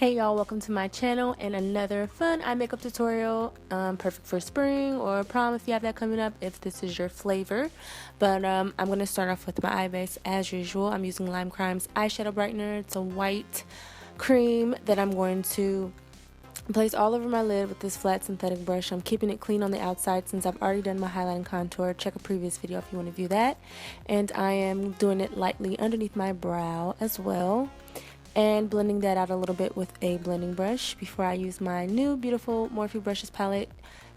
Hey y'all, welcome to my channel and another fun eye makeup tutorial. Perfect for spring or prom if you have that coming up, if this is your flavor. But I'm going to start off with my eye base as usual. I'm using Lime Crime's eyeshadow brightener. It's a white cream that I'm going to place all over my lid with this flat synthetic brush. I'm keeping it clean on the outside since I've already done my highlight and contour. Check a previous video if you want to view that. And I am doing it lightly underneath my brow as well, and blending that out a little bit with a blending brush before I use my new beautiful Morphe Brushes palette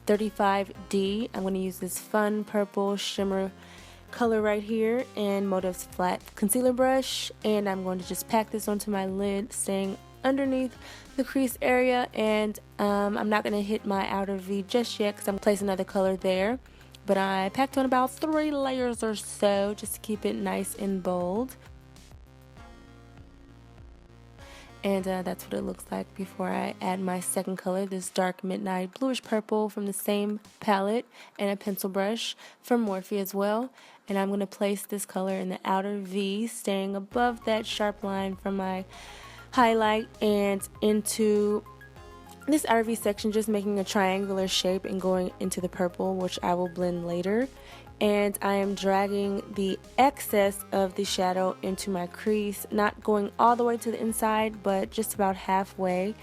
35D. I'm going to use this fun purple shimmer color right here and Motive's flat concealer brush, and I'm going to just pack this onto my lid, staying underneath the crease area. And I'm not going to hit my outer V just yet because I'm placing another color there, but I packed on about 3 layers or so just to keep it nice and bold. And that's what it looks like before I add my second color, this dark midnight bluish purple from the same palette, and a pencil brush from Morphe as well. And I'm going to place this color in the outer V, staying above that sharp line from my highlight and into this outer V section, just making a triangular shape and going into the purple, which I will blend later. And I am dragging the excess of the shadow into my crease, not going all the way to the inside, but just about halfway,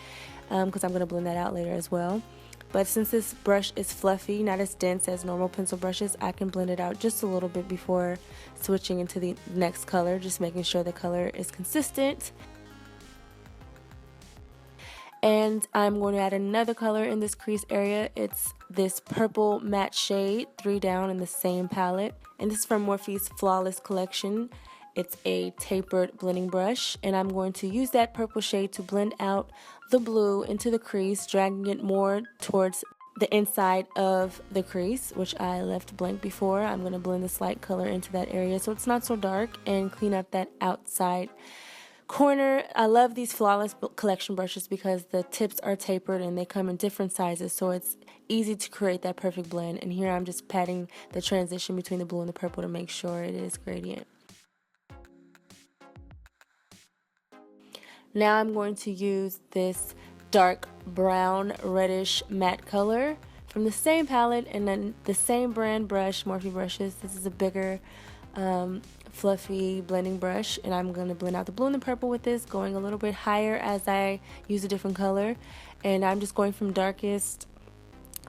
because I'm going to blend that out later as well. But since this brush is fluffy, not as dense as normal pencil brushes, I can blend it out just a little bit before switching into the next color, just making sure the color is consistent. And I'm going to add another color in this crease area. It's this purple matte shade, 3 down in the same palette. And this is from Morphe's Flawless collection. It's a tapered blending brush. And I'm going to use that purple shade to blend out the blue into the crease, dragging it more towards the inside of the crease, which I left blank before. I'm going to blend this light color into that area so it's not so dark and clean up that outside corner. I love these Flawless collection brushes because the tips are tapered and they come in different sizes, so it's easy to create that perfect blend. And here I'm just patting the transition between the blue and the purple to make sure it is gradient. Now I'm going to use this dark brown reddish matte color from the same palette and then the same brand brush, Morphe brushes. This is a bigger fluffy blending brush, and I'm going to blend out the blue and the purple with this, going a little bit higher as I use a different color. And I'm just going from darkest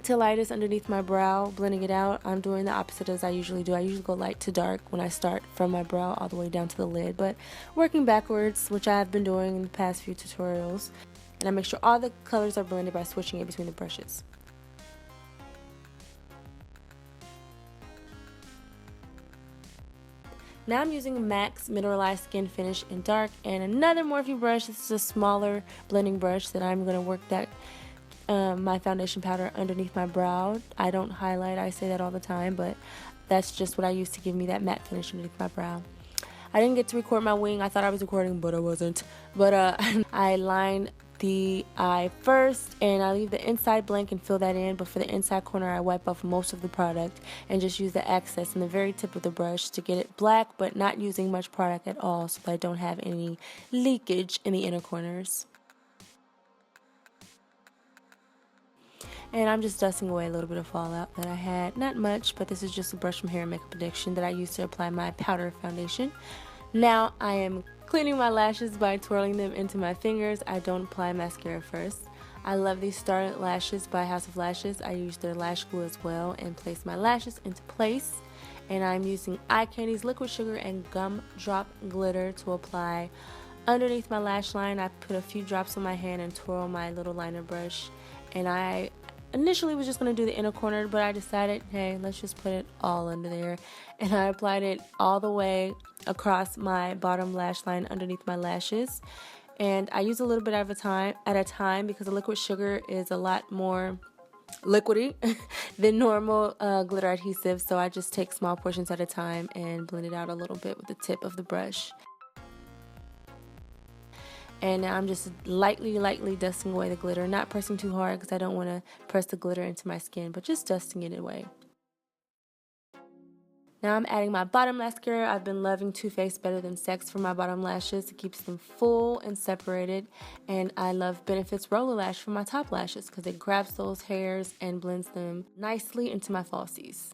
to lightest underneath my brow, blending it out. I'm doing the opposite as I usually do. I usually go light to dark when I start from my brow all the way down to the lid, but working backwards, which I have been doing in the past few tutorials. And I make sure all the colors are blended by switching it between the brushes. Now I'm using MAC's Mineralized Skin Finish in dark and another Morphe brush. This is a smaller blending brush that I'm going to work that my foundation powder underneath my brow. I don't highlight, I say that all the time, but that's just what I use to give me that matte finish underneath my brow. I didn't get to record my wing. I thought I was recording, but I wasn't. But I line the eye first and I leave the inside blank and fill that in, but for the inside corner I wipe off most of the product and just use the excess in the very tip of the brush to get it black, but not using much product at all so that I don't have any leakage in the inner corners. And I'm just dusting away a little bit of fallout that I had. Not much, but this is just a brush from Hair and Makeup Addiction that I use to apply my powder foundation. Now I am cleaning my lashes by twirling them into my fingers. I don't apply mascara first. I love these Starlet lashes by House of Lashes. I use their lash glue as well and place my lashes into place. And I'm using Eye Candy's liquid sugar and gumdrop glitter to apply underneath my lash line. I put a few drops on my hand and twirl my little liner brush. And I initially was just going to do the inner corner, but I decided, hey, let's just put it all under there. And I applied it all the way across my bottom lash line underneath my lashes. And I use a little bit at a time because the liquid sugar is a lot more liquidy than normal glitter adhesive. So I just take small portions at a time and blend it out a little bit with the tip of the brush. And now I'm just lightly dusting away the glitter, not pressing too hard because I don't want to press the glitter into my skin, but just dusting it away. Now I'm adding my bottom mascara. I've been loving Too Faced Better Than Sex for my bottom lashes. It keeps them full and separated. And I love Benefit's Roller Lash for my top lashes because it grabs those hairs and blends them nicely into my falsies.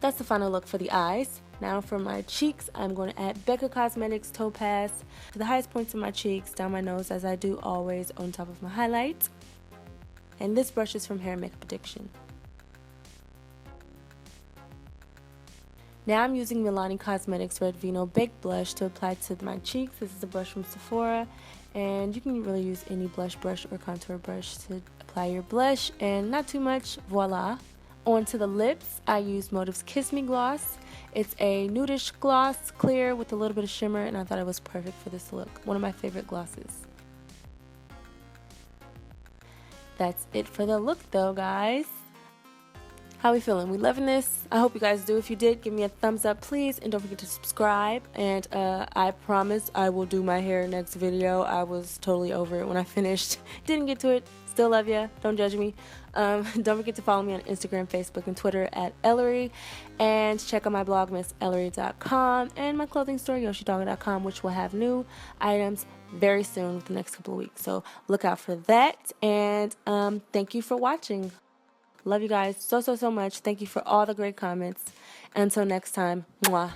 That's the final look for the eyes. Now for my cheeks, I'm going to add Becca Cosmetics Topaz to the highest points of my cheeks, down my nose as I do always, on top of my highlight. And this brush is from Hair Makeup Addiction. Now I'm using Milani Cosmetics Red Vino Baked Blush to apply to my cheeks. This is a blush from Sephora, and you can really use any blush brush or contour brush to apply your blush, and not too much, voila. Onto the lips, I use Motive's Kiss Me Gloss. It's a nudish gloss, clear with a little bit of shimmer, and I thought it was perfect for this look. One of my favorite glosses. That's it for the look though, guys. How we feeling? We loving this? I hope you guys do. If you did, give me a thumbs up, please. And don't forget to subscribe. And I promise I will do my hair next video. I was totally over it when I finished. Didn't get to it. Still love ya. Don't judge me. Don't forget to follow me on Instagram, Facebook, and Twitter at Ellarie. And check out my blog, MissEllarie.com. And my clothing store, YOSHIDOLL.com, which will have new items very soon with the next couple of weeks. So look out for that. And thank you for watching. Love you guys so much. Thank you for all the great comments. Until next time, mwah.